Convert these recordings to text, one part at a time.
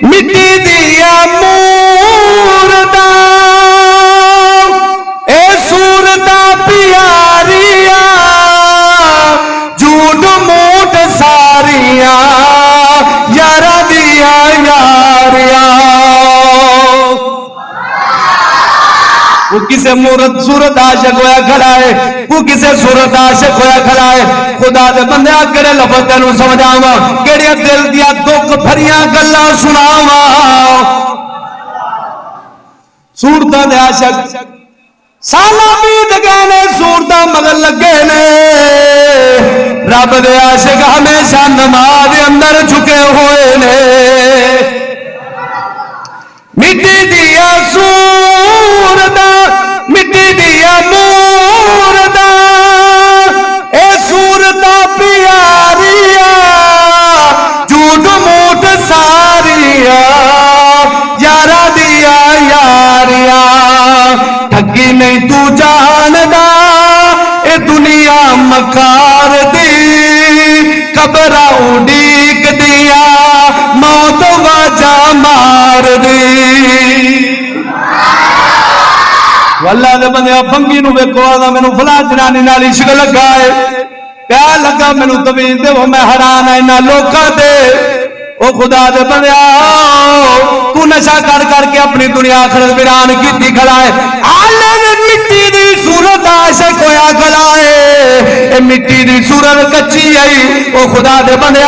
मिट्टी दिया मूरता ए सूरता प्यारिया झूठ मूठ सारिया यारा दिया यारिया वो किसे मूरत सूरत आशक होया खड़ा है, वो किसे सूरत आशक होया खड़ा है। खुदा दे बंदे केड़े लफ्ज़ तेनू समझावा, केड़े दिल दिया दुख भरियां गल्लां सुनावा। सूरतां दे आशक सालां बीत गए ने, सूरतां मगर लगे ने। रब दे आशक हमेशा नमाज दे अंदर झुके हुए ने। मिट्टी दिया सूरता मिट्टी दिया मूरता ए सूरता प्यारिया झूठ मूठ सारिया यारा दिया यारिया। ठगी नहीं तू जानदा ए दुनिया मकार दी, कबरा उड़ीक दिया मौत वाजा मार दी। अल्लाह दे बंदे फंगी नूं वेखो, आदा मैनू फलां जनानी नाल इश्क लगा है, प्यार लगा मैनू तवीज दे, मैं हैरान है इन्हां लोकां ते। ओ खुदा दे बंदे तू नशा कर करके अपनी दुनिया आखिरत वीरान कीती खड़ा है। आले मिट्टी दी सूरत आशिक होया खड़ा है, ए मिट्टी दी सूरत कच्ची आई। ओ खुदा दे बंदे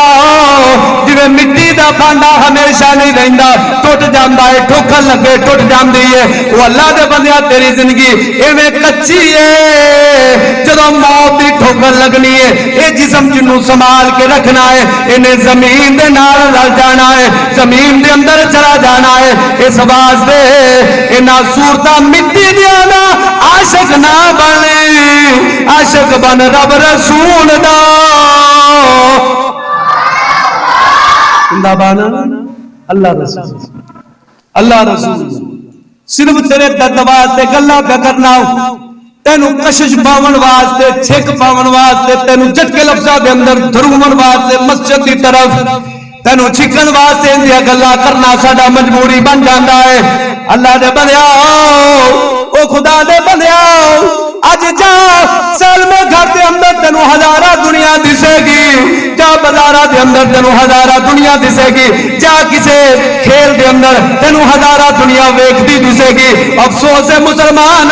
जिवें मिट्टी दा भांडा हमेशा नहीं रहिंदा, टुट जांदा है, ठोकर लगे टुट जांदी है। ओ अल्लाह दे बंदे तेरी जिंदगी इवें कच्ची है, जदों मौत दी ठोकर लगनी है ये जिस्म जिन्नू संभाल के रखना है, इन्हें जमीन दे नाल रल जाना है, जमीन दे अंदर चला जाना है। इस वास्ते इन्हां सूरतां मिट्टी दियां दा आशिक ना बने, आशिक बन रब रसूल दा। जिंदाबाद अल्लाह रसूल, अल्लाह रसूल। सिर्फ तेरे दर्द वास्ते गल्लां पे करना, तेनू कशिश पावन वास्ते, छिक पावन वास्ते, तेनू झटके लफ्ज़ां दे अंदर धरूमन वास्ते, मस्जिद की तरफ तेनू छिकन वास्ते इंदियां गल्लां करना साडा मजबूरी बन जाता है। अल्लाह दे बंदिया ओ खुदा दे बंदिया अज जा सलमे घर के अंदर तेनू हजारा दुनिया दिसेगी, जा बाजारा के अंदर तेनू हजारा दुनिया दिसेगी, जा किसे खेल के अंदर तेनू हजारा दुनिया वेखती दिसेगी। अफसोस है मुसलमान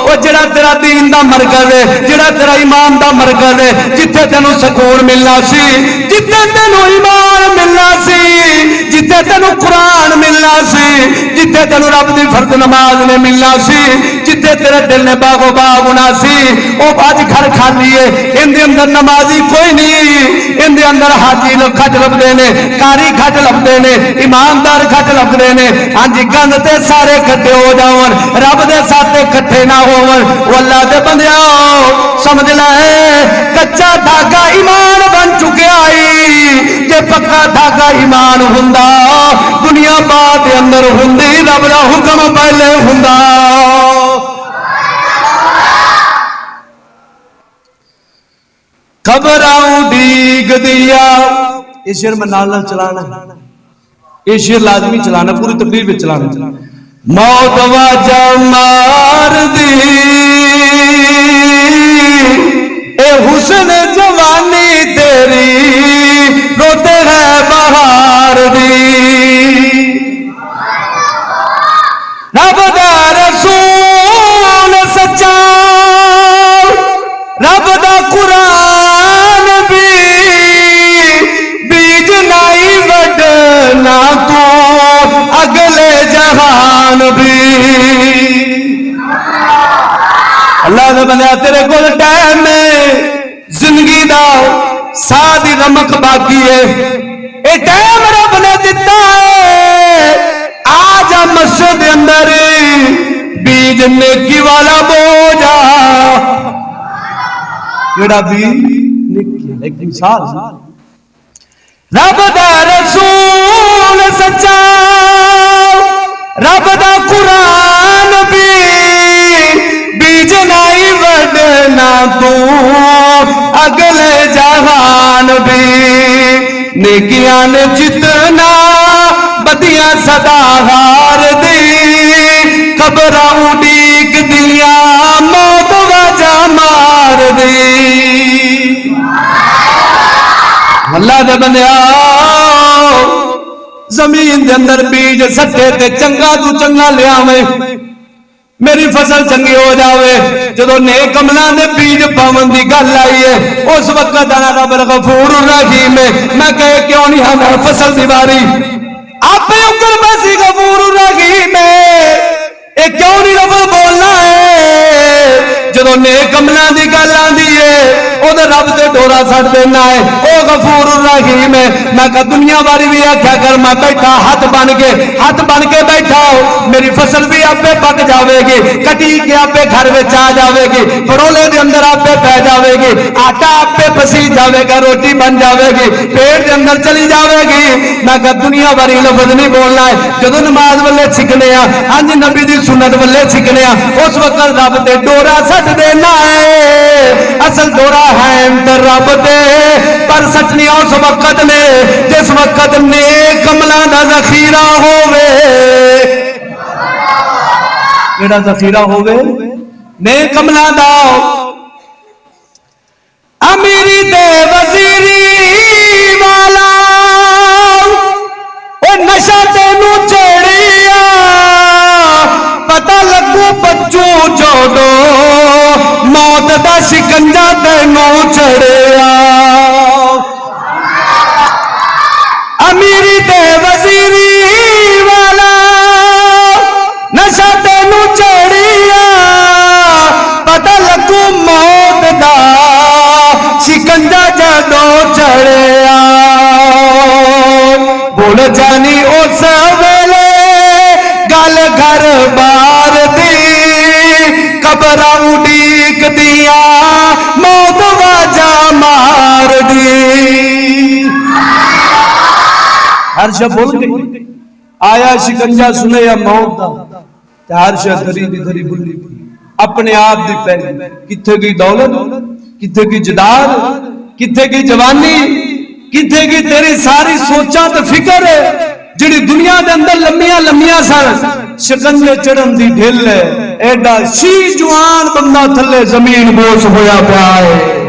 ओ जेड़ा तेरा दीन दा मरकज है, जेड़ा तेरा ईमान दा मरकज है, जिथे तेनू सुकून मिलना सी, जिथे तेनू ईमान मिलना सी, जिथे तेनू कुरान मिलना सी, जिथे तेनू रब दी फर्ज नमाज ने मिलना सी, जिथे तेरे दिल ने बागो बाग होना सी, ओ अज घर खाली है। इनके अंदर नमाजी कोई नहीं, इनके अंदर हाजी खट लभदे ने, कारी खट लभदे ने, ईमानदार खट लभदे ने। हाँ जी गंद ते सारे इकट्ठे हो जावन, रब दे साथे इकट्ठे ना होवन। अल्लाह दे बंदिया समझ ले कच्चा धागा ईमान बन चुकिया है, जे पक्का धागा ईमान हुंदा दुनिया बाद दे अंदर हुंदी, रब दा हुक्म पहले हुंदा। खबरां दीग दिया ये शेर में नाल चलाना, ये शेर लाजमी चलाना, पूरी तकरीर में चलाना। मौत वाजा मार दी ए हुस्न जवानी तेरी रोते है बहार दी। रब दा रसूल सच्चा, रब दा कुरान भी बीज नहीं वडना तू अगले जहान भी। अल्लाह ने बनाया तेरे को टाइम में जिंदगी दा सादी रमक बाकी है, ये टाइम रब ने दिता है। आज मस्जिद के अंदर बीज नेकी वाला बोझा, जेड़ा बीज नेकी एक मिसाल। रब दा रसूल सच्चा, रब दा कुरान भी बीज नहीं वडना तू अगले जहान भी। नेकियां ने जितना सदा हार दी कबरां उडीक दिया मौत वाजा मार दी। अल्लाह दे बंदिया जमीन दे अंदर बीज सट्टे ते चंगा तू चंगा लियावे मेरी फसल चंगी हो जावे। जदों नेक अमलां दे बीज पावन दी गल आई है उस वक्त आना रब गफूर रहीम है। मैं कहे क्यों नहीं हमारी फसल दी बारी आपे उकर बसी गफूर रहीम है ये क्यों नहीं रब बोलना है। जदों नेक अमलां दी गल आंदी है ओदे रब ते डोरा छड्ड देना है ओ गफूर रहीम है। मैं कहा दुनिया वाली भी आख्या कर मैं बैठा हाथ बन के बैठा हो मेरी फसल भी आपे पक जाएगी कटी के आपे घर में आ जाएगी परोले के अंदर आपे पै जाएगी आटा आपे पसी जाएगा रोटी बन जाएगी पेट के अंदर चली जाएगी। मैं कहा दुनिया वाली लफ्ज नहीं बोलना है। जदों नमाज वाले छिकने हाँ जी नबी दी सुन्नत वाले छिकने उस वक्त रब ते डोरा सट देना है। असल डोरा है तो रब दे पर सटनिया उस वक्त ने जिस वक्त नेक अमलां दा ज़खीरा होवे। केड़ा ज़खीरा होवे नेक अमलां दा। अमीरी ते वजीरी वाला ओ नशा तेनू चढ़िया पता लगू बच्चू जोड़ो मौत दा शिकंजा तेनू चढ़िया। अमीरी ते वजीरी वाला नशा तेनू चढ़िया पता लगू मौत दा शिकंजा जदों चढ़िया। बोल जानी उस वेले गल घर बार दी कबरां उडीक दिया मौत वाजा मार दी। हर शब्द बोल गई आया शिकंजा सुने या मौत दा हर शब्द धरी दी धरी बुल्ली अपने आप दी पै किथे की दौलत किथे की जदाद किथे की जवानी किथे की तेरी सारी सोचा ते फिक्र है जिहड़ी दुनिया दे अंदर लम्मियां लम्मियां सन शिकंजे चढ़न दी ढिल है एडा शी जवान बंदा थले जमीन बोस होया पिया है।